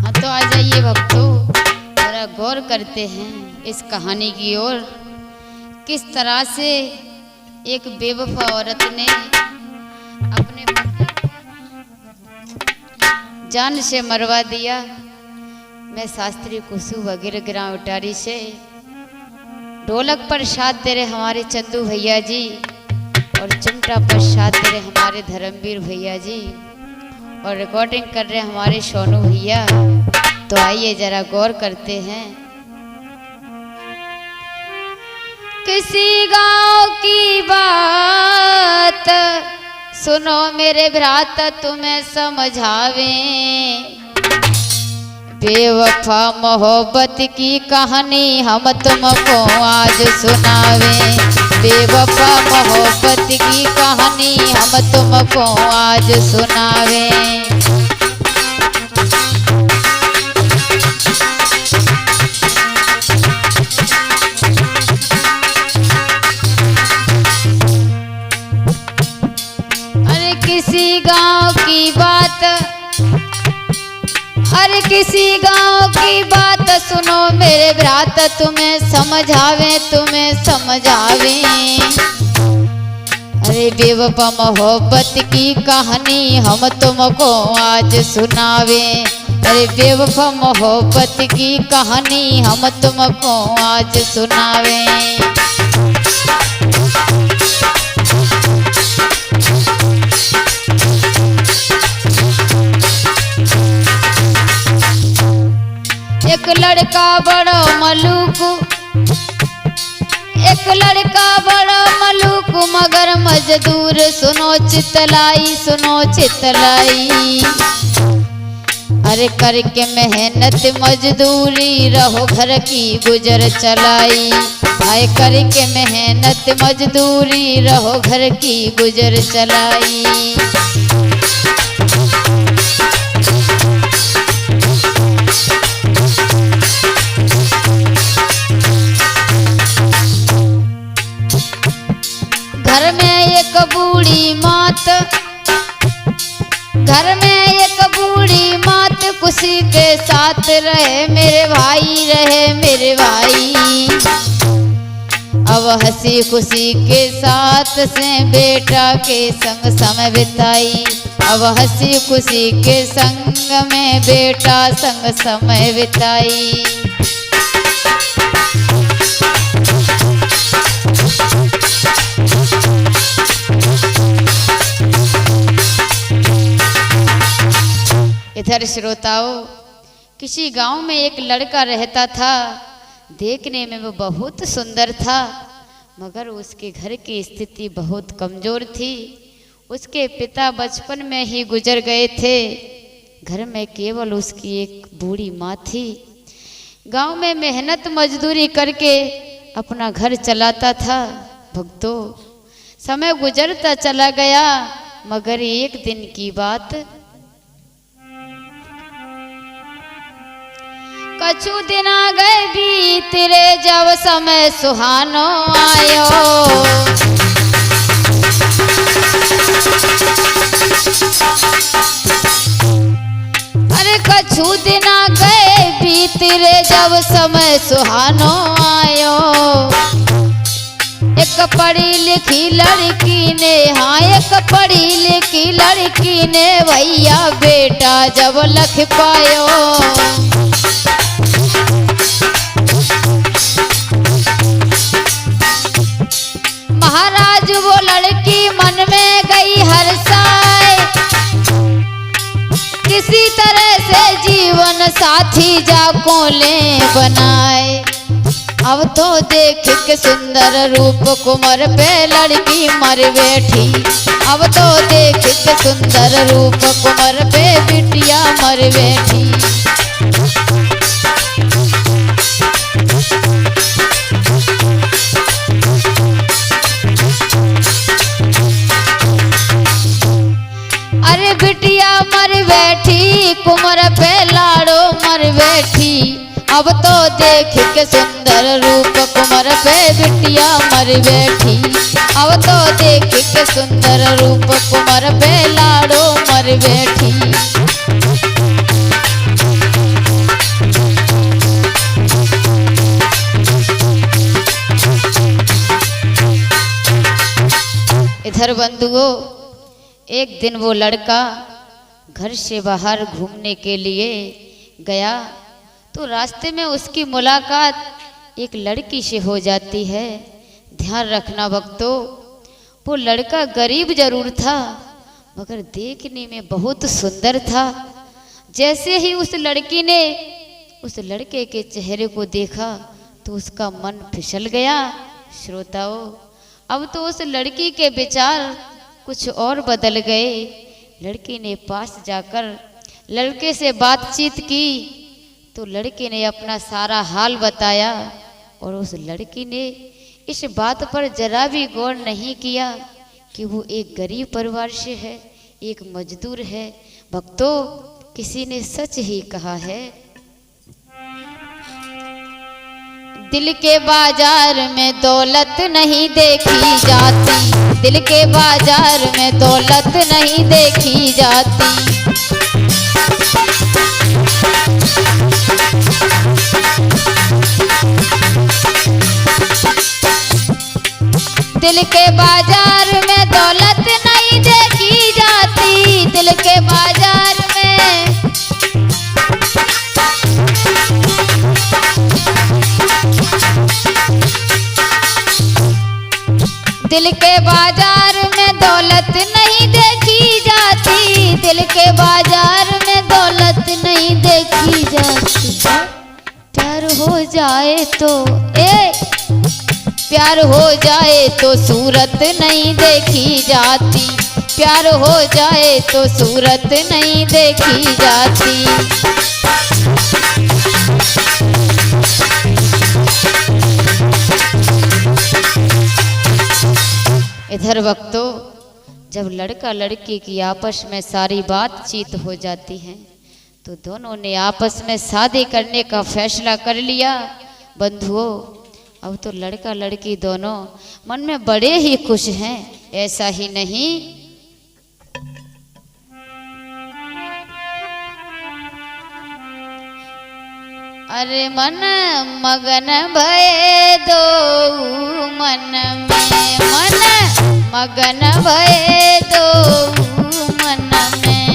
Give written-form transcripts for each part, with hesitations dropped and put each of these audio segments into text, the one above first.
हाँ तो आ जाइए भक्तों, जरा गौर करते हैं इस कहानी की ओर। किस तरह से एक बेवफा औरत ने अपने जान से मरवा दिया। मैं शास्त्री कुसु वगैरह ग्राम उटारी से ढोलक पर साथ दे रहे हमारे चंदू भैया जी और चिमटा पर साथ दे रहे हमारे धर्मवीर भैया जी और रिकॉर्डिंग कर रहे हमारे सोनू भैया। तो आइए जरा गौर करते हैं। किसी गांव की बात सुनो मेरे भ्राता तुम्हें समझावे, बेवफा मोहब्बत की कहानी हम तुमको आज सुनावे। बेवफा मोहब्बत की कहानी हम तुमको आज सुनावे। अरे किसी गांव की बात, अरे किसी गांव की बात सुनो मेरे भ्रात तुम्हें समझावे, तुम्हें समझावे। अरे बेवफा मोहब्बत की कहानी हम तुमको आज सुनावे। अरे बेवफा मोहब्बत की कहानी हम तुमको आज सुनावे। एक लड़का बड़ा मलूक, एक लड़का बड़ा मलूक मगर मजदूर। सुनो चितलाई, सुनो चितलाई। अरे करके मेहनत मजदूरी रहो घर की गुजर चलाई। आए करके मेहनत मजदूरी रहो घर की गुजर चलाई। घर में एक बूढ़ी मात, घर में एक बूढ़ी मात खुशी के साथ रहे मेरे भाई, रहे मेरे भाई। अब हंसी खुशी के साथ से बेटा के संग समय बिताई। अब हंसी खुशी के संग में बेटा संग समय बिताई। इधर श्रोताओं, किसी गांव में एक लड़का रहता था। देखने में वो बहुत सुंदर था मगर उसके घर की स्थिति बहुत कमजोर थी। उसके पिता बचपन में ही गुजर गए थे। घर में केवल उसकी एक बूढ़ी माँ थी। गांव में मेहनत मजदूरी करके अपना घर चलाता था। भक्तों, समय गुजरता चला गया मगर एक दिन की बात, कछु दिन आ गए बीत रे जब समय सुहानो आयो। अरे कछु दिन आ गए बीत रे जब समय सुहानो आयो। एक पढ़ी लिखी लड़की ने, हाँ एक पढ़ी लिखी लड़की ने भैया बेटा जब लख पायो। महाराज वो लड़की मन में गई हर्षाए, किसी तरह से जीवन साथी जाको ले बनाए। अब तो देख के सुंदर रूप कुंवर पे लड़की मर बैठी। अब तो देख के सुंदर रूप कुंवर पे बिटिया मर बैठी। अरे बिटिया मर बैठी कुंवर पे लाड़ो मर बैठी। अब तो देख के सुंदर रूप कुंवर पे बिटिया मर बैठी। अब तो देख के सुंदर रूप कुंवर पे लाड़ो मर बैठी। इधर बंधुओं, एक दिन वो लड़का घर से बाहर घूमने के लिए गया तो रास्ते में उसकी मुलाकात एक लड़की से हो जाती है। ध्यान रखना भक्तों, वो लड़का गरीब जरूर था मगर देखने में बहुत सुंदर था। जैसे ही उस लड़की ने उस लड़के के चेहरे को देखा तो उसका मन फिसल गया। श्रोताओं, अब तो उस लड़की के विचार कुछ और बदल गए। लड़की ने पास जाकर लड़के से बातचीत की तो लड़के ने अपना सारा हाल बताया और उस लड़की ने इस बात पर जरा भी गौर नहीं किया कि वो एक गरीब परिवार से है, एक मजदूर है। भक्तों, किसी ने सच ही कहा है, दिल के बाजार में दौलत नहीं देखी जाती, दिल के बाजार में दौलत नहीं देखी जाती। दिल के बाजार में दौलत नहीं देखी जाती, दिल के बाजार में। दिल के बाजार में दौलत नहीं देखी जाती, दिल के बाजार में दौलत नहीं देखी जाती। प्यार हो जाए तो प्यार हो जाए तो सूरत नहीं देखी जाती, प्यार हो जाए तो सूरत नहीं देखी जाती। इधर भक्तों, जब लड़का लड़की की आपस में सारी बातचीत हो जाती है तो दोनों ने आपस में शादी करने का फैसला कर लिया। बंधुओं, अब तो लड़का लड़की दोनों मन में बड़े ही खुश हैं। ऐसा ही नहीं, अरे मन मगन भये दो मन में, मन मगन भये दो मन में।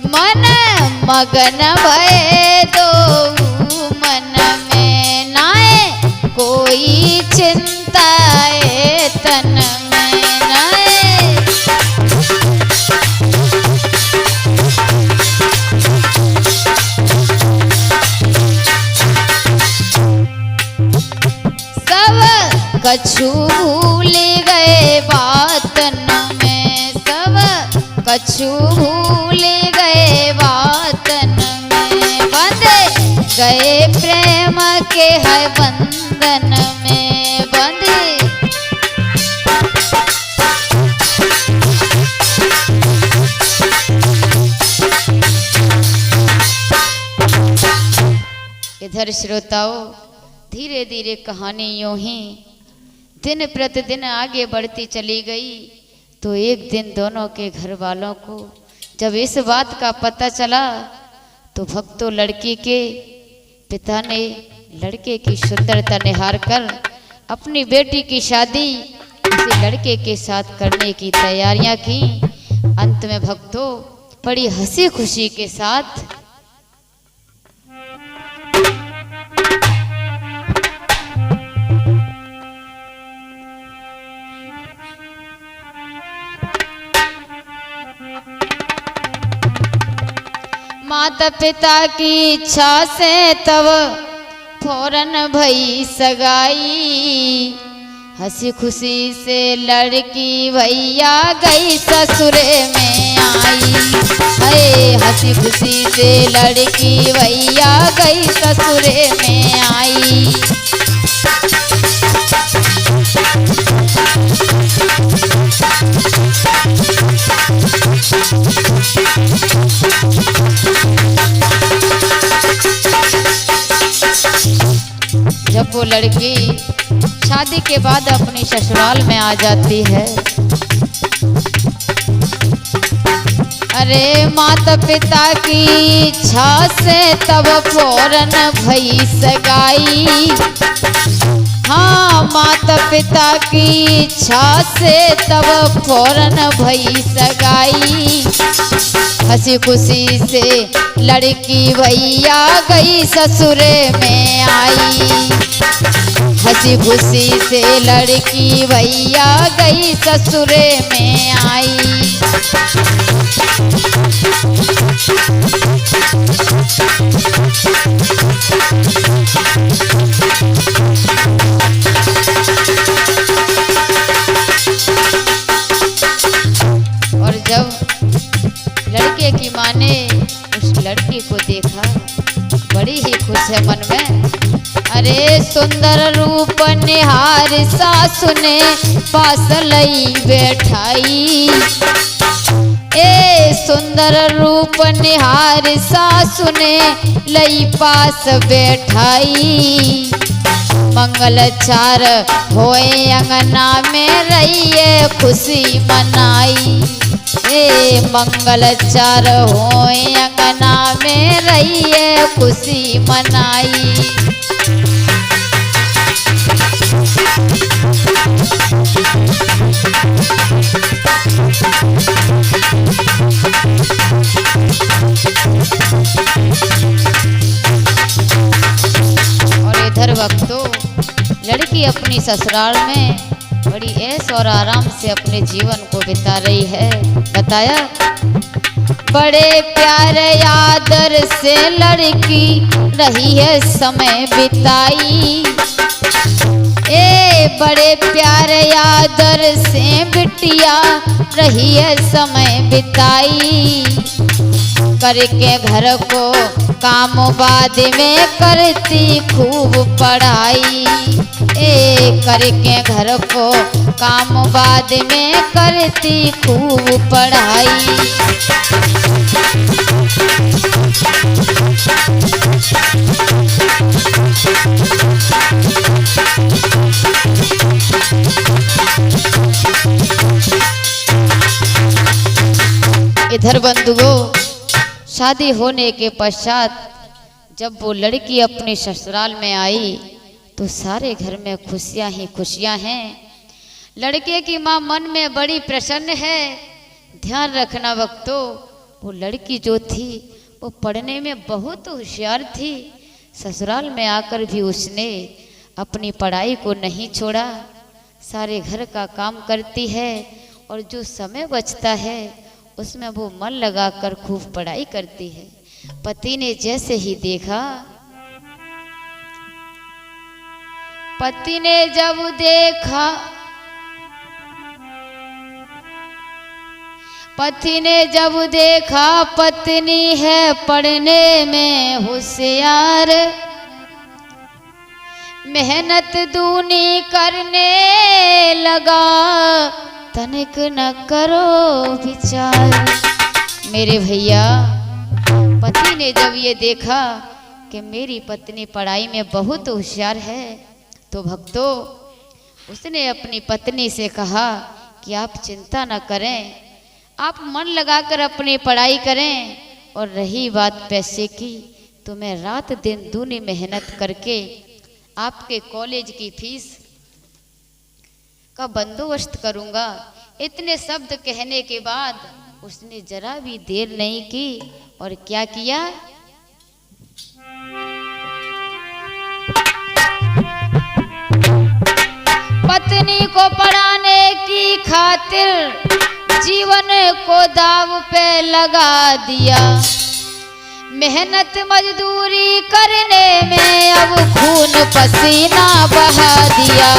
मन मगन भये दो मन में, नाए कोई चिंता है तन में, नाए। सब कछु भूल गए बातन में, सब कछु भूल गए बातन में। बंधे गए प्रेम के है बंधन में, बंधे। इधर श्रोताओं, धीरे धीरे कहानी यूं ही दिन प्रतिदिन आगे बढ़ती चली गई। तो एक दिन दोनों के घर वालों को जब इस बात का पता चला तो भक्तों, लड़की के पिता ने लड़के की सुंदरता निहार कर अपनी बेटी की शादी इसी लड़के के साथ करने की तैयारियां की। अंत में भक्तों, बड़ी हंसी खुशी के साथ माता पिता की इच्छा से तब फौरन भई सगाई। हंसी खुशी से लड़की भैया गई ससुरे में आई, अरे हंसी खुशी से लड़की भैया गई ससुरे में आई। जब वो लड़की शादी के बाद अपनी ससुराल में आ जाती है, अरे माता पिता की इच्छा से तब फौरन भई सगाई। हाँ, माता पिता की इच्छा से तब फौरन भई सगाई। हंसी खुशी से लड़की भैया गई ससुरे में आई। हंसी खुशी से लड़की भैया गई ससुरे में आई। और जब लड़के की माँ ने उस लड़की को देखा, बड़ी ही खुश है मन में। अरे सुंदर रूप निहार सासु ने पास लई बैठाई। ए सुंदर रूप निहार सासु ने लई पास बैठाई। मंगलचार होए अंगना में रहिए खुशी मनाई। ए मंगलचार होए अंगना में रहिए खुशी मनाई। और इधर वक्तों लड़की अपनी ससुराल में बड़ी ऐश और आराम से अपने जीवन को बिता रही है। बताया, बड़े प्यारे आदर से लड़की रही है समय बिताई। ए बड़े प्यारे आदर से बिटिया रही है समय बिताई। करके घर को काम बाद में करती खूब पढ़ाई। ए करके घर को काम बाद में करती खूब पढ़ाई। इधर बंधुओं, शादी होने के पश्चात जब वो लड़की अपने ससुराल में आई तो सारे घर में खुशियां ही खुशियां हैं। लड़के की माँ मन में बड़ी प्रसन्न है। ध्यान रखना वक्तों, वो लड़की जो थी वो पढ़ने में बहुत होशियार थी। ससुराल में आकर भी उसने अपनी पढ़ाई को नहीं छोड़ा। सारे घर का काम करती है और जो समय बचता है उसमें वो मन लगाकर खूब पढ़ाई करती है। पति ने जैसे ही देखा, पति ने जब देखा, पति ने जब देखा पत्नी है पढ़ने में होशियार। मेहनत दूनी करने लगा, तनिक न करो विचार। मेरे भैया, पति ने जब ये देखा कि मेरी पत्नी पढ़ाई में बहुत होशियार है तो भक्तों उसने अपनी पत्नी से कहा कि आप चिंता न करें, आप मन लगाकर अपनी पढ़ाई करें। और रही बात पैसे की तो मैं रात दिन दूनी मेहनत करके आपके कॉलेज की फीस का बंदोबस्त करूंगा। इतने शब्द कहने के बाद उसने जरा भी देर नहीं की और क्या किया, पत्नी को पढ़ाने की खातिर जीवन को दाव पे लगा दिया। मेहनत मजदूरी करने में अब खून पसीना बहा दिया।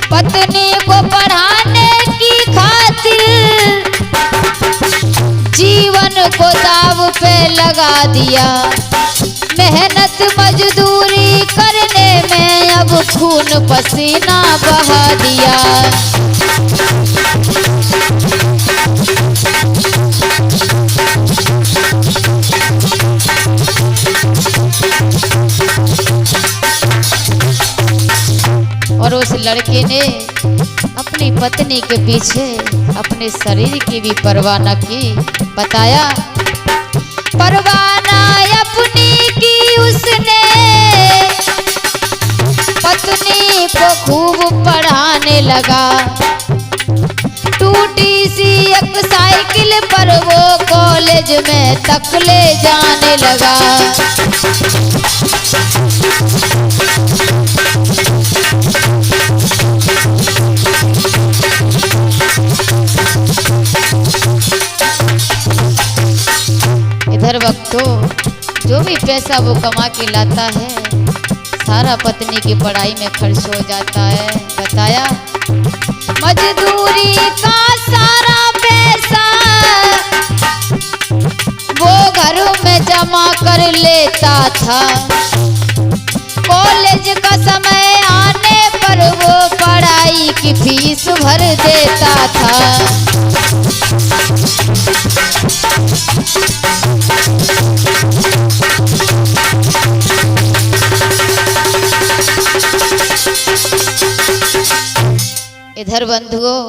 पत्नी को पढ़ाने की खातिर जीवन को दाव पे लगा दिया। मेहनत मजदूरी करने में अब खून पसीना बहा दिया। लड़के ने अपनी पत्नी के पीछे अपने शरीर की भी परवाह न की। बताया परवाह न अपनी की उसने, पत्नी को खूब पढ़ाने लगा। टूटी सी एक साइकिल पर वो कॉलेज में तक ले जाने लगा। इधर वक्तों जो भी पैसा वो कमा के लाता है सारा पत्नी की पढ़ाई में खर्च हो जाता है। बताया मजदूरी का सारा पैसा वो घरों में जमा कर लेता था। कॉलेज का समय आने पर वो पढ़ाई की फीस भर देता था। इधर बंधुओं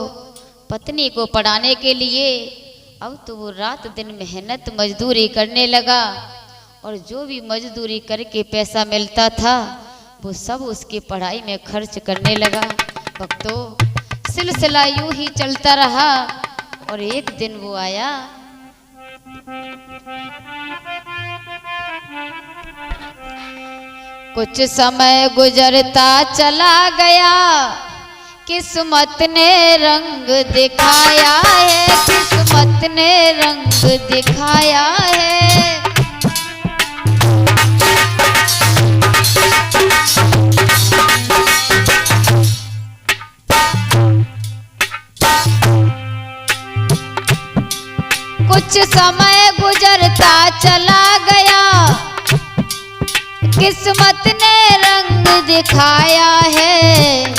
पत्नी को पढ़ाने के लिए अब तो वो रात दिन मेहनत मजदूरी करने लगा और जो भी मजदूरी करके पैसा मिलता था वो सब उसकी पढ़ाई में खर्च करने लगा। भक्तों सिलसिला यूं ही चलता रहा और एक दिन वो आया। कुछ समय गुजरता चला गया, किस्मत ने रंग दिखाया है, किस्मत ने रंग दिखाया है। कुछ समय गुजरता चला गया, किस्मत ने रंग दिखाया है।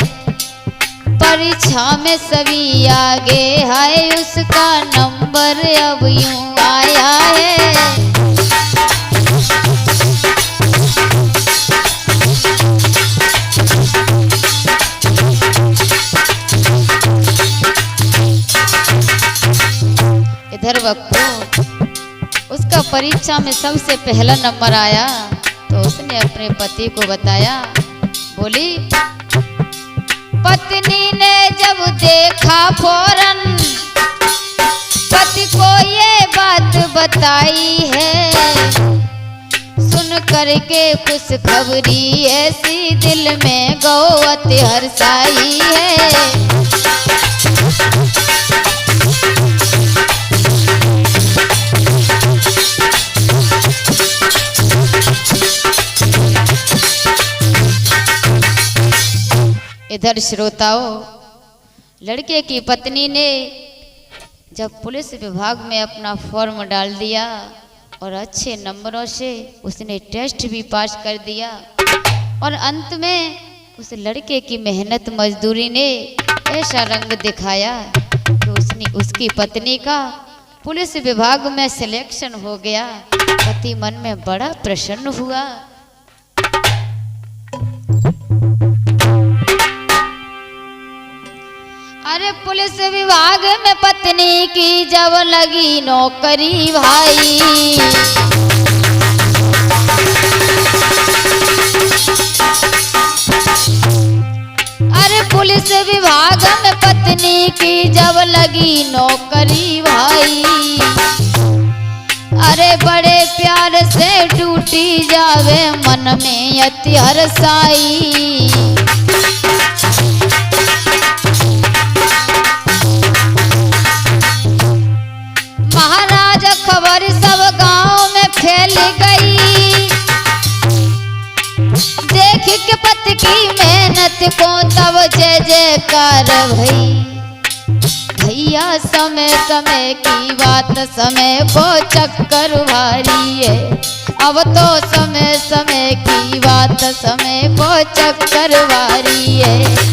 परीक्षा में सभी आगे है, उसका नंबर अब यूं आया है। इधर वक्तों उसका परीक्षा में सबसे पहला नंबर आया तो उसने अपने पति को बताया। बोली पत्नी ने जब देखा फौरन पति को ये बात बताई है। सुन करके खुश खबरी ऐसी दिल में गौवत हर्षाई है। इधर श्रोताओं लड़के की पत्नी ने जब पुलिस विभाग में अपना फॉर्म डाल दिया और अच्छे नंबरों से उसने टेस्ट भी पास कर दिया और अंत में उस लड़के की मेहनत मजदूरी ने ऐसा रंग दिखाया कि उसकी पत्नी का पुलिस विभाग में सिलेक्शन हो गया। पति मन में बड़ा प्रसन्न हुआ। अरे पुलिस विभाग में पत्नी की जब लगी नौकरी भाई, अरे पुलिस विभाग में पत्नी की जब लगी नौकरी भाई, अरे बड़े प्यार से टूटी जावे मन में अति हर्षाई। महाराज खबर सब गांव में फैल गई, देख के पति की मेहनत को तब जय जयकार भई। भैया समय समय की बात समय को चक्कर भारी है, अब तो समय समय की बात समय को चक्कर भारी है।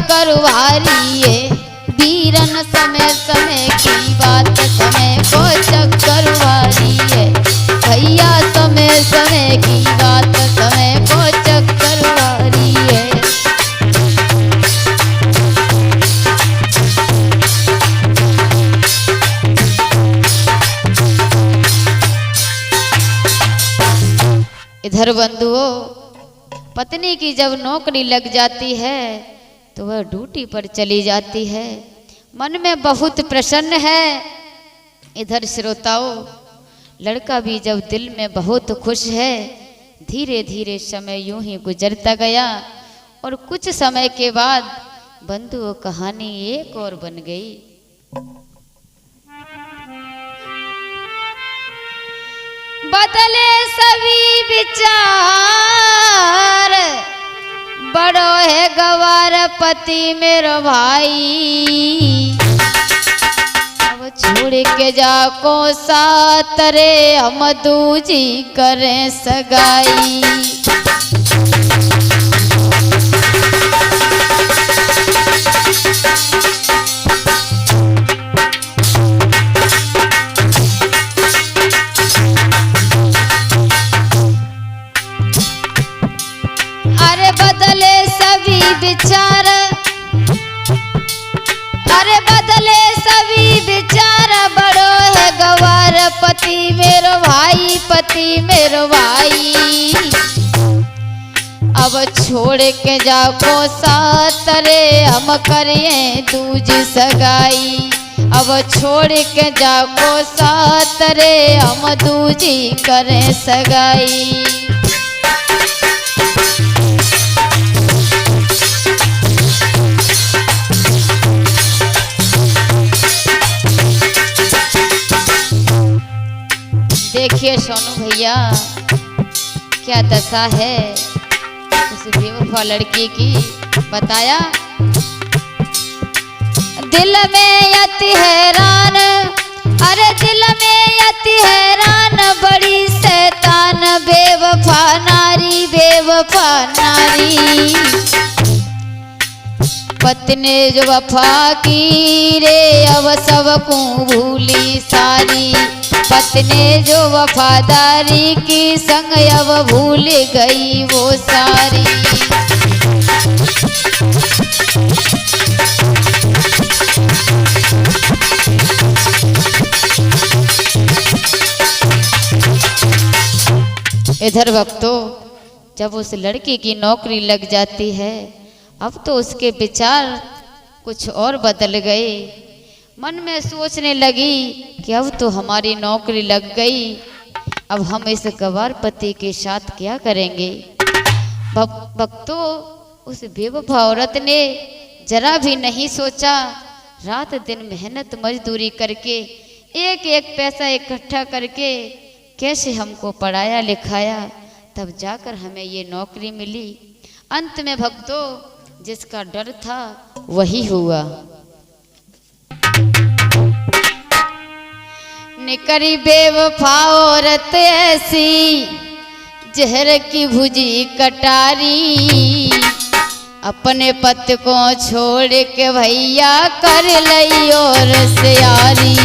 चक्कर भारी है। वीरन समय समय की बात, समय को चक्कर भारी है। भैया समय समय की बात, समय को चक्कर भारी है। इधर बंधुओं, पत्नी की जब नौकरी लग जाती है तो वह ड्यूटी पर चली जाती है, मन में बहुत प्रसन्न है। इधर श्रोताओं, लड़का भी जब दिल में बहुत खुश है। धीरे धीरे समय यूं ही गुजरता गया और कुछ समय के बाद बंधुओं कहानी एक और बन गई। बदले सभी विचार, बड़ो है गवार पति मेरो भाई। अब छोड़ के जाको साथ रे, हम दूजी करें सगाई। बदले सभी विचार, अरे बदले सभी विचार, बड़ो है गवार पति मेरो भाई, पति मेरो भाई। अब छोड़ के जाको साथ रे, हम करिए दूजी सगाई। अब छोड़ के जाको साथ रे, हम दूजी करें सगाई। देखिए सोनू भैया, क्या दशा है उस बेवफा लड़की की। बताया, दिल में अति हैरान, अरे दिल में अति हैरान, बड़ी शैतान बेवफा नारी, बेवफा नारी। पत्नी जो वफा की रे, अब सबको भूली सारी। पत्नी जो वफादारी की, संग अब भूल गई वो सारी। इधर भक्तों, जब उस लड़की की नौकरी लग जाती है, अब तो उसके विचार कुछ और बदल गए। मन में सोचने लगी कि अब तो हमारी नौकरी लग गई, अब हम इस गवार पति के साथ क्या करेंगे। भक्तों, उस बेवफा औरत ने जरा भी नहीं सोचा। रात दिन मेहनत मजदूरी करके एक एक पैसा इकट्ठा करके कैसे हमको पढ़ाया लिखाया, तब जाकर हमें ये नौकरी मिली। अंत में भक्तों, जिसका डर था वही हुआ। निकरी बेवफा औरत ऐसी, जहर की भुजी कटारी। अपने पति को छोड़ के भैया कर लई और सियारी।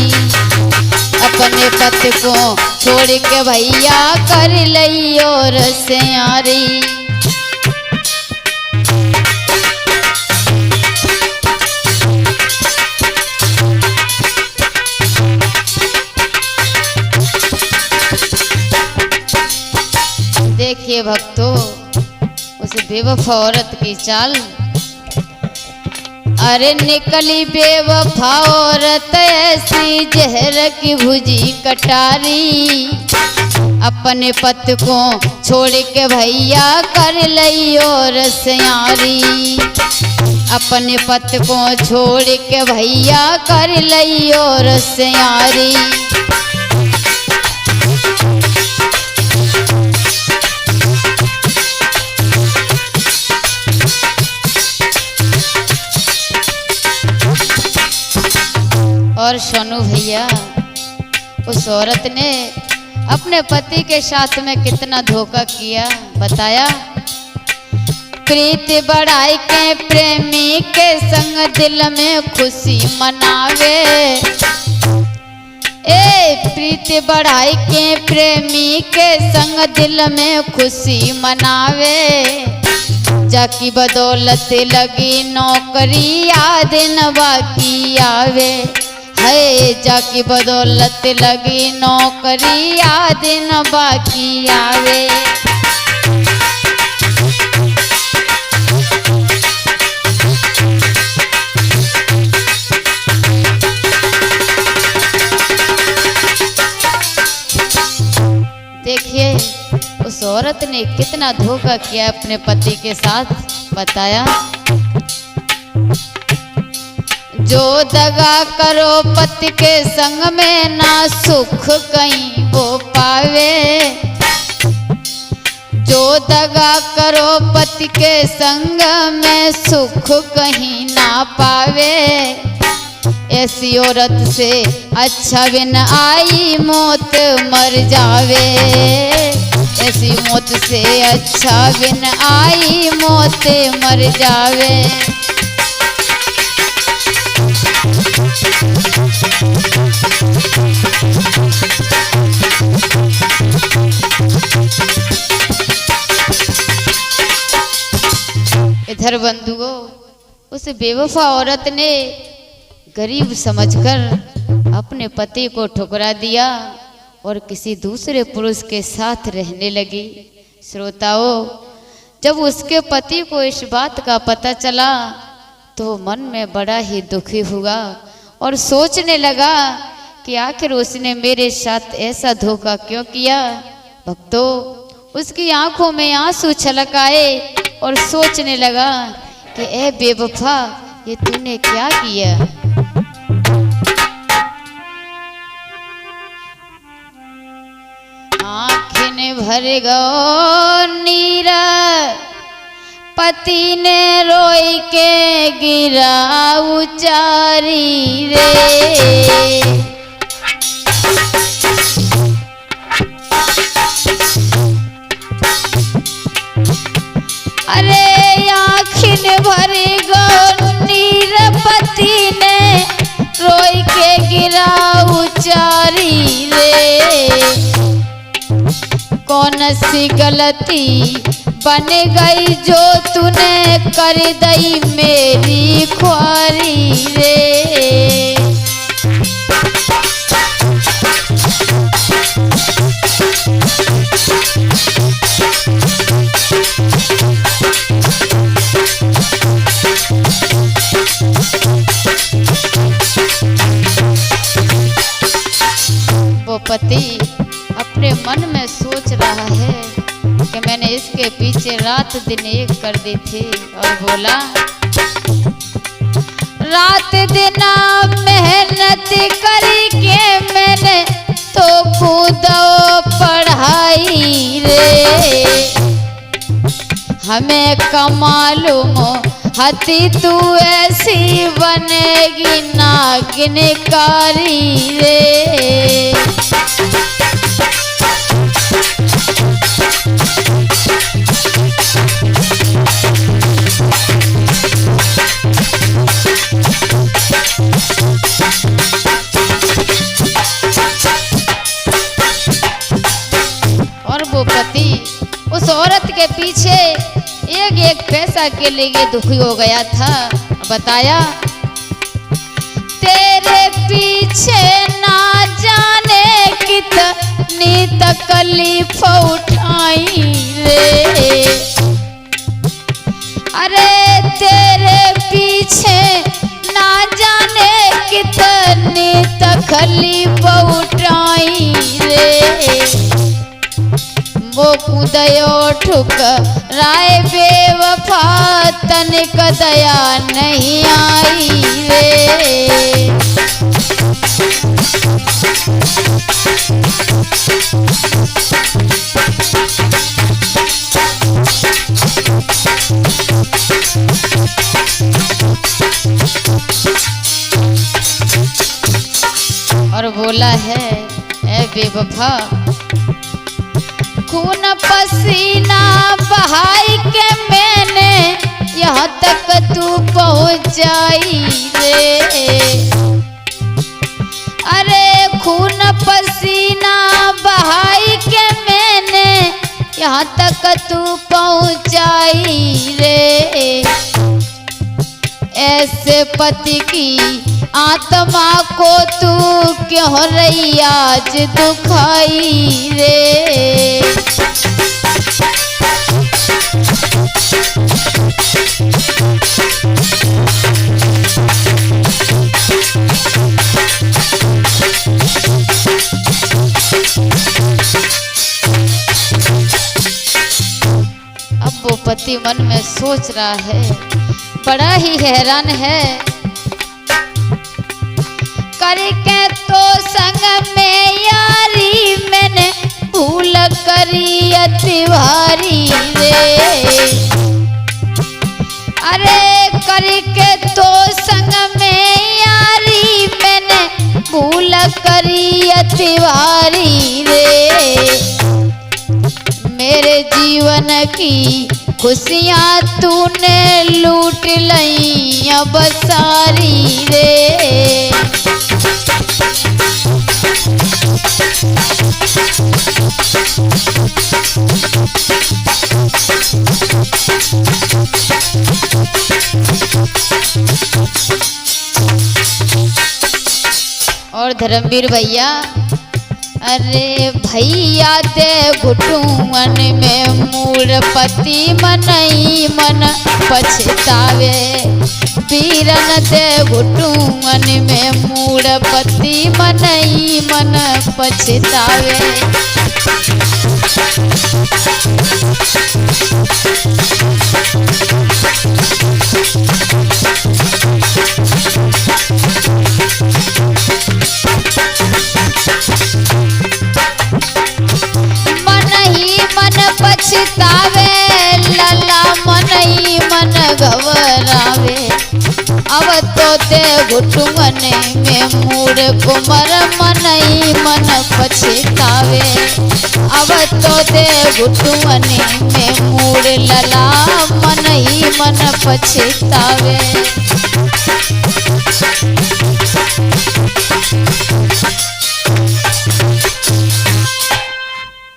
अपने पति को छोड़ के भैया कर लई और सियारी। देखिए भक्तों, उस बेवफा औरत की चाल। अरे निकली बेवफा औरत ऐसी, जहर की भुजी कटारी। अपने पति को छोड़ के भैया कर लई और सियारी। अपने पति को छोड़ के भैया कर लई और सियारी। और सोनू भैया, उस औरत ने अपने पति के साथ में कितना धोखा किया। बताया, प्रीत बढ़ाई के प्रेमी के संग दिल में खुशी मनावे। प्रीत बढ़ाई के प्रेमी के संग दिल में खुशी मनावे। जाकी बदौलत लगी नौकरी याद न बाकी आवे। है जाकी बदौलत लगी नौकरी याद न बाकी आवे। देखिए उस औरत ने कितना धोखा किया अपने पति के साथ। बताया, जो दगा करो पति के संग में ना सुख कहीं वो पावे। जो दगा करो पति के संग में सुख कहीं ना पावे। ऐसी औरत से अच्छा बिन आई मौत मर जावे। ऐसी मौत से अच्छा बिन आई मौत मर जावे। इधर बंधुओं, उस बेवफा औरत ने गरीब समझकर अपने पति को ठुकरा दिया और किसी दूसरे पुरुष के साथ रहने लगी। श्रोताओं, जब उसके पति को इस बात का पता चला तो मन में बड़ा ही दुखी हुआ और सोचने लगा कि आखिर उसने मेरे साथ ऐसा धोखा क्यों किया। भक्तों, उसकी आंखों में आंसू छलक आए और सोचने लगा कि ए बेवफा, ये तूने क्या किया। आँखें भर गो नीरा, पति ने रोई के गिरा उचारी रे। अरे आँखें भर गो नीर, पति ने रोई के गिरा उचारी रे। कौन सी गलती बन गई जो तूने कर दई मेरी ख्वारी रे। वो पति अपने मन में सोच रहा है कि मैंने इसके पीछे रात दिन एक कर दी थी, और बोला, रात दिन मेहनत करी के मैंने तो खुद पढ़ाई रे। हमें कमालूम हती तू ऐसी बनेगी नागिनकारी रे। और वो पति उस औरत के पीछे एक पैसा के लिए दुखी हो गया था। बताया, तेरे पीछे ना जाने कितनी तकलीफ उठाई रे। अरे तेरे पीछे ना जाने कितनी तकलीफ उठाई रे। वो कुदयो ठुकराए बेवफा, तनिक दया नहीं आई रे। और बोला है, ए बेवफा, खून पसीना बहाई के मैंने यहाँ तक तू पहुँचाई रे। अरे खून पसीना बहाई के मैंने यहाँ तक तू पहुँचाई रे। ऐसे पति की आत्मा को तू क्यों रही आज दुखाई रे। अब वो पति मन में सोच रहा है, बड़ा ही हैरान है। करके तो संग में यारी मैंने भूल करी अति भारी रे। अरे करके तो संग में यारी मैंने भूल करी अति भारी रे। मेरे जीवन की खुशियाँ तूने लूट लई अब सारी रे। और धर्मवीर भैया, अरे भैया दे घुटुअन में मूढ़पति मनई मन पछतावे। पीरन दे घुटुअन में मूढ़पति मनई मन पछतावे। पछतावे लला मनई मन घबरावे। अब तो ते घुटुअन में मूढ़ कुमर मनई मन पछतावे। अब तो ते घुटुअन में मूढ़ लला मनई मन पछतावे।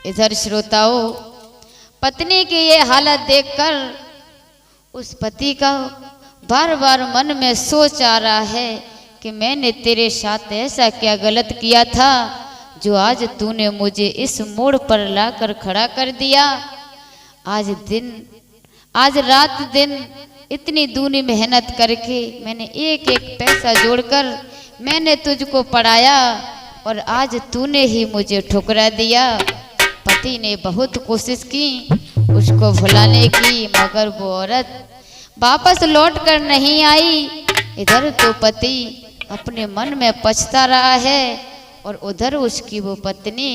इधर श्रोताओं, पत्नी की ये हालत देखकर उस पति का बार बार मन में सोच आ रहा है कि मैंने तेरे साथ ऐसा क्या गलत किया था जो आज तूने मुझे इस मोड़ पर लाकर खड़ा कर दिया। आज रात दिन इतनी दूनी मेहनत करके मैंने एक एक पैसा जोड़कर मैंने तुझको पढ़ाया और आज तूने ही मुझे ठुकरा दिया। पति ने बहुत कोशिश की उसको भुलाने की, मगर वो औरत वापस लौट कर नहीं आई। इधर तो पति अपने मन में पछता रहा है और उधर उसकी वो पत्नी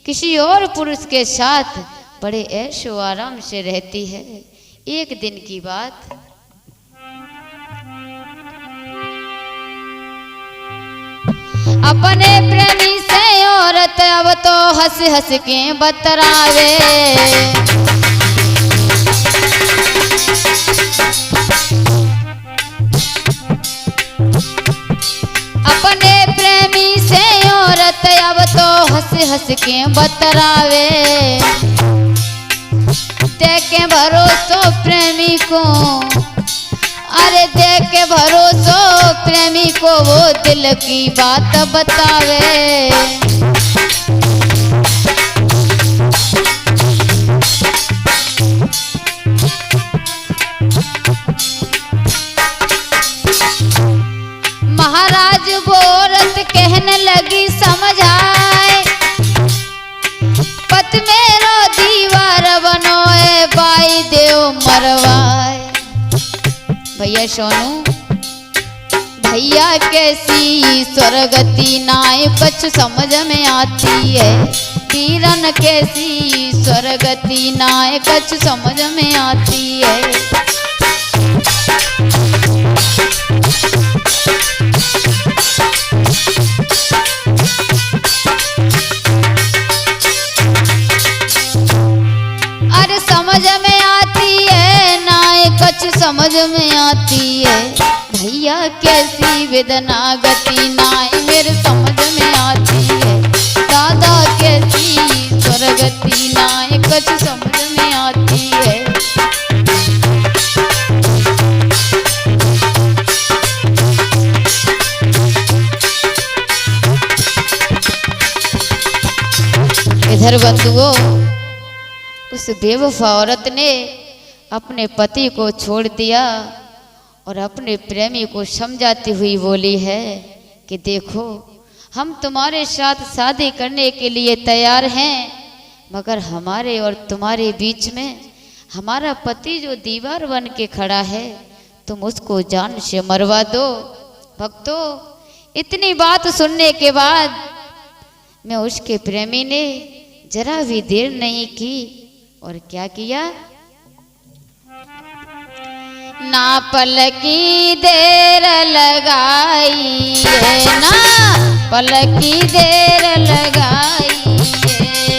किसी और पुरुष के साथ बड़े ऐशो आराम से रहती है। एक दिन की बात, अपने प्रेमी से औरत अब तो हंस हंस के बतरावे। अपने प्रेमी से औरत अब तो हंस हंस के बतरावे। देखे भरोसो प्रेमी को, अरे देख के भरोसो प्रेमी को वो दिल की बात बतावे। महाराज वो औरत कहने लगी समझाए, पत मेरो दीवार बनोए बाई देव मरवाए। भैया सोनू, भैया कैसी स्वर्गति नाय कछु समझ में आती है। पीरन कैसी स्वर्गति नाय कछु समझ में आती है। समझ में आती है, भैया कैसी वेदना गति नाय मेरे समझ में आती है, दादा कैसी स्वर्गति नाय कुछ समझ में आती है। इधर बंधुओं, उस बेवफा औरत ने अपने पति को छोड़ दिया और अपने प्रेमी को समझाती हुई बोली है कि देखो, हम तुम्हारे साथ शादी करने के लिए तैयार हैं, मगर हमारे और तुम्हारे बीच में हमारा पति जो दीवार बन के खड़ा है, तुम उसको जान से मरवा दो। भक्तों, इतनी बात सुनने के बाद मैं उसके प्रेमी ने जरा भी देर नहीं की और क्या किया, ना पल की देर लगाई है, ना पल की देर लगाई है,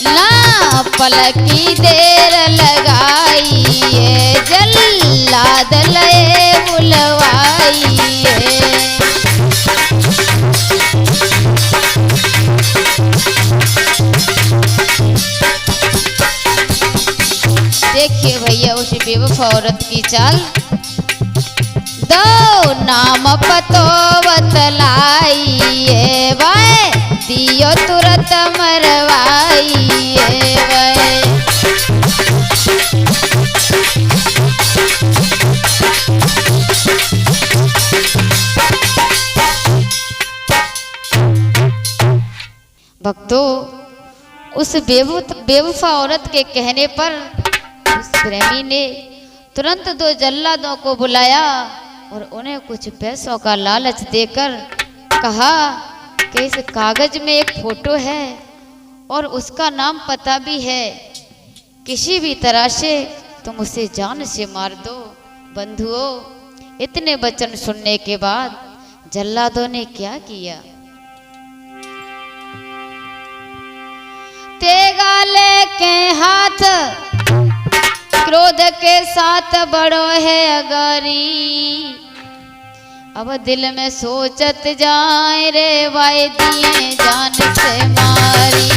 ना पल की देर लगाई है, जल्लाद ले बुलवाई है। देखिए भैया उस बेवफा औरत की चाल, दो नाम पतो बतलाई है भाई, दियो तुरंत मरवाई है भाई। भक्तों, उस बेवफा औरत के कहने पर उस प्रेमी ने तुरंत दो जल्लादों को बुलाया और उन्हें कुछ पैसों का लालच देकर कहा कि इस कागज में एक फोटो है और उसका नाम पता भी है, किसी भी तरह से तुम उसे जान से मार दो। बंधुओं, इतने वचन सुनने के बाद जल्लादों ने क्या किया, तेगा लेके हाथ क्रोध के साथ बड़ो है अगारी, अब दिल में सोचत जाए रे भाई दिए जान से मारी।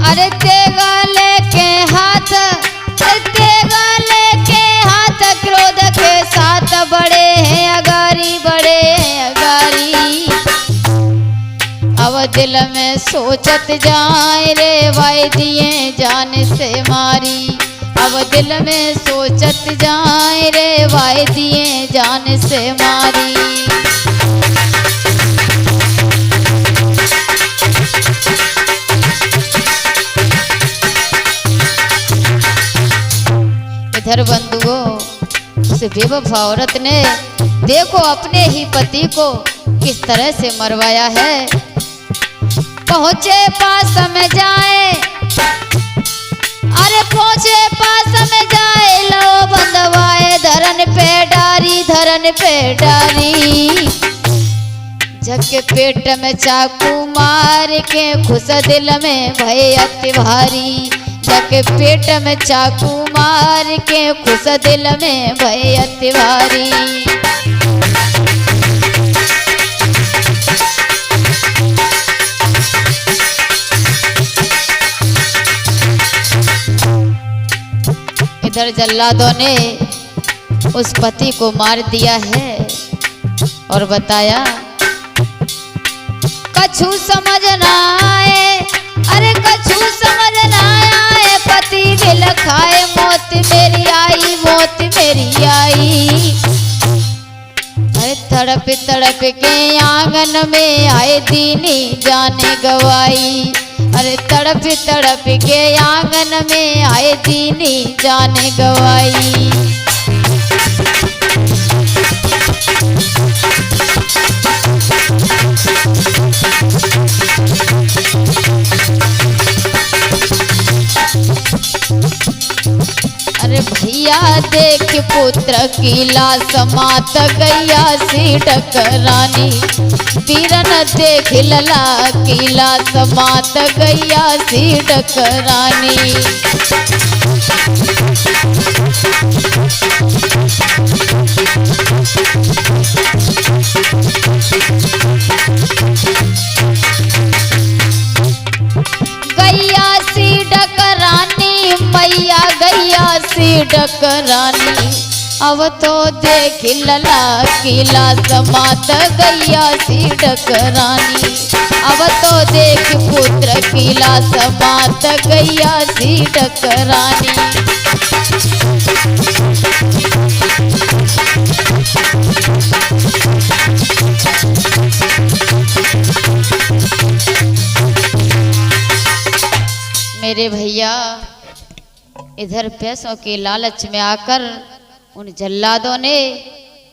अरे तेगा लेके हाथ, तेगा लेके हाथ क्रोध के साथ बड़े हैं अगारी, बड़े हैं अगारी, अब दिल में सोचत जाए रे भाई दिए जान से मारी, अब दिल में सोचत जाए रे भाई दिए जान से मारी। इधर बंधुओं, उस बेवफा औरत ने देखो अपने ही पति को किस तरह से मरवाया है। पहुंचे पास में जाए, अरे पहुंचे पास में जाए, लो बंधवाए धरन पे डारी, धरन पे डारी, जग के पेट में चाकू मार के खुश दिल में भय अति भारी, जग के पेट में चाकू मार के खुश दिल में भय अति भारी। इधर जल्लादों ने उस पति को मार दिया है और बताया, कछु समझ ना आए, अरे कछु समझ ना आए, पति दिल खाए, मौत मेरी आई, मौत मेरी आई, अरे तड़प तड़प के आंगन में आए दीनी जाने गवाई, अरे तड़प तड़प के आंगन में आए दीनी जाने गवाई। अरे भैया देख पुत्र की लाश मात गैया सी डकरानी, वीरन देख लला की लाश मात गैया सी डकरानी। गैया सी डकरानी मैया गैया सी डकरानी, अब तो देख लला की लाश मात गैया सी डकरानी, अब तो देख पुत्र की लाश मात गैया सी डकरानी। मेरे भैया इधर पैसों के लालच में आकर उन जल्लादों ने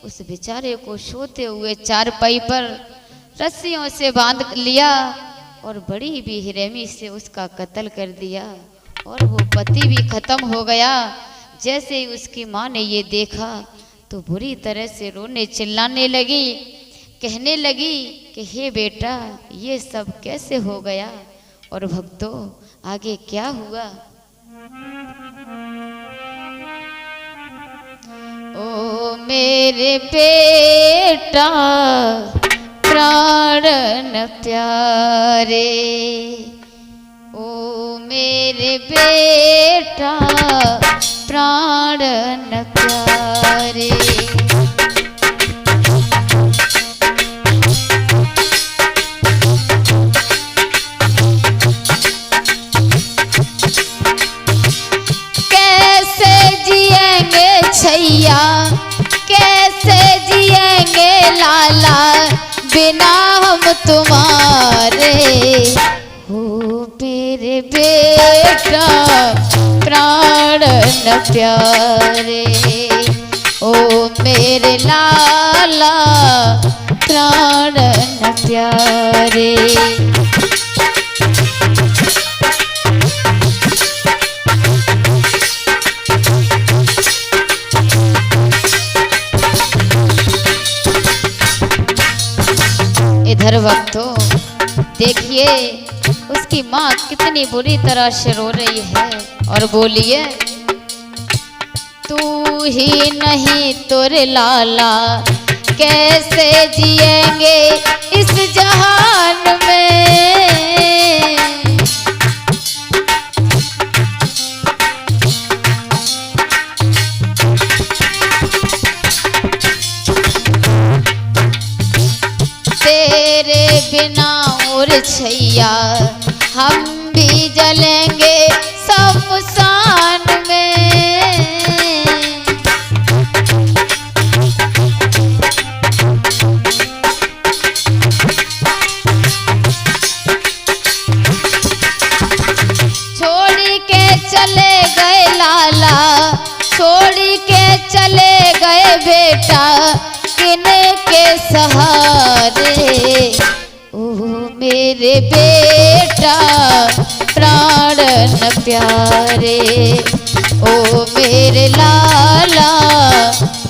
उस बेचारे को सोते हुए चारपाई पर रस्सियों से बांध लिया और बड़ी बेरहमी से उसका कत्ल कर दिया और वो पति भी खत्म हो गया। जैसे ही उसकी माँ ने ये देखा तो बुरी तरह से रोने चिल्लाने लगी, कहने लगी कि हे बेटा ये सब कैसे हो गया। और भक्तों आगे क्या हुआ? ओ मेरे बेटा प्राणन प्यारे, ओ मेरे बेटा प्राणन प्यारे। छैया कैसे जिएंगे लाला बिना हम तुम्हारे, हो मेरे बेटा प्राणन प्यारे, ओ मेरे लाला प्राणन प्यारे। इधर भक्तों देखिए उसकी माँ कितनी बुरी तरह से रो रही है और बोलिए, तू ही नहीं तोरे लाला कैसे जिएंगे इस जहान में। तेरे बिना और छैया हम भी जलेंगे शमशान में। छोड़ के चले गए लाला, छोड़ के चले गए बेटा किनके सहारे, ओ मेरे बेटा प्राणन प्यारे, ओ मेरे लाला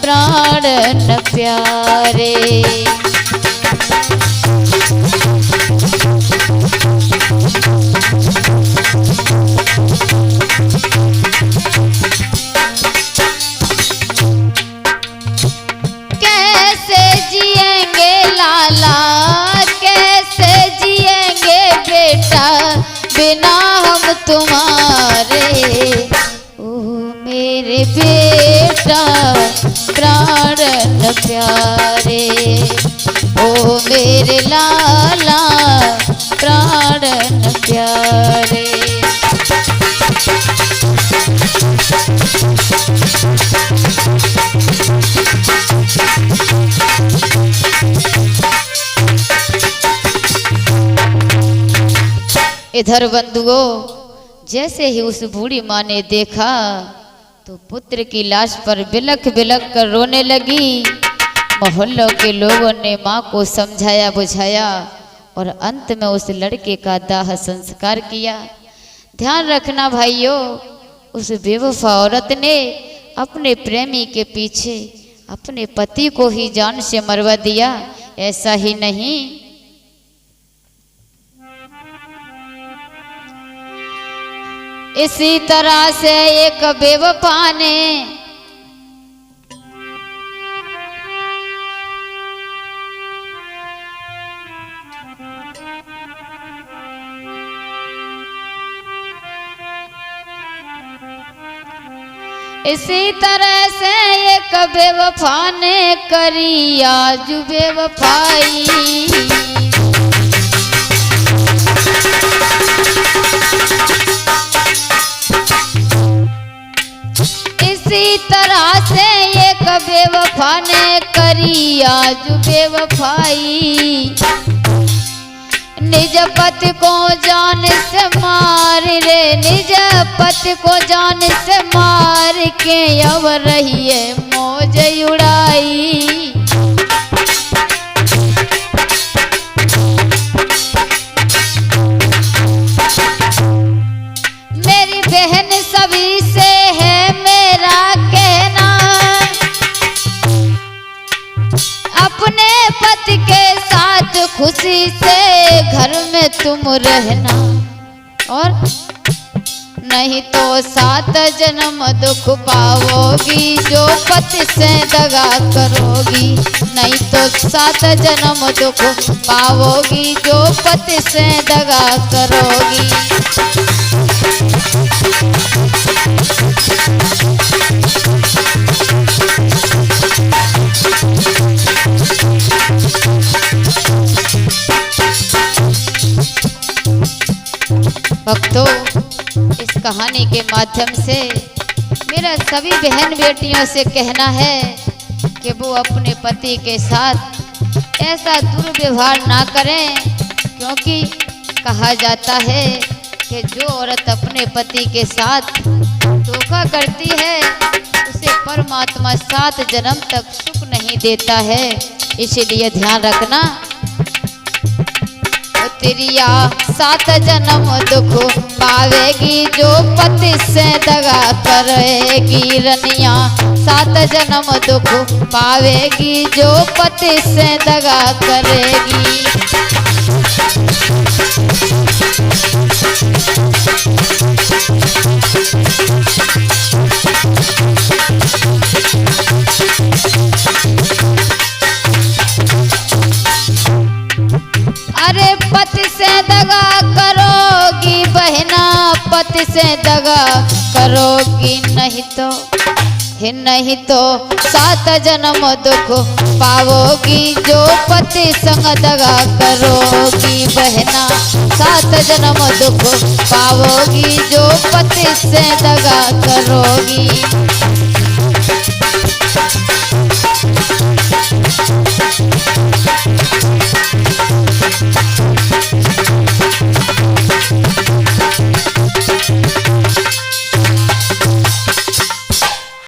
प्राणन प्यारे। कैसे जिएंगे लाला कैसे जिएंगे बेटा बिना हम तुम्हारे, ओ मेरे बेटा प्राणन प्यारे, ओ मेरे लाला प्राणन प्यारे। इधर बंधुओं जैसे ही उस बूढ़ी माँ ने देखा तो पुत्र की लाश पर बिलख बिलख कर रोने लगी। मोहल्लों के लोगों ने माँ को समझाया बुझाया और अंत में उस लड़के का दाह संस्कार किया। ध्यान रखना भाइयों, उस बेवफा औरत ने अपने प्रेमी के पीछे अपने पति को ही जान से मरवा दिया। ऐसा ही नहीं, इसी तरह से एक बेवफा ने इसी तरह से एक बेवफा ने करी आज बेवफाई। इसी तरह से एक बेवफा ने करी आज बेवफाई। निज पति को जान से मार रे, निज पति को जान से मार के अब रही है मौज उड़ाई। मेरी बहन सभी से है मेरा कहना, अपने पति के साथ खुशी से घर में तुम रहना, और नहीं तो 7 जन्म दुख पाओगी जो पति से दगा करोगी। नहीं तो 7 जन्म दुख पाओगी जो पति से दगा करोगी। भक्तों, इस कहानी के माध्यम से मेरा सभी बहन बेटियों से कहना है कि वो अपने पति के साथ ऐसा दुर्व्यवहार ना करें, क्योंकि कहा जाता है कि जो औरत अपने पति के साथ धोखा करती है उसे परमात्मा 7 जन्म तक सुख नहीं देता है। इसीलिए ध्यान रखना। तेरिया 7 जन्म दुख पावेगी जो पति से दगा करेगी। रनिया 7 जन्म दुख पावेगी जो पति से दगा करेगी। अरे पति से दगा करोगी बहना, पति से दगा करोगी, नहीं तो 7 जन्म दुख पाओगी जो पति संग दगा करोगी। बहना 7 जन्म दुख पाओगी जो पति से दगा करोगी।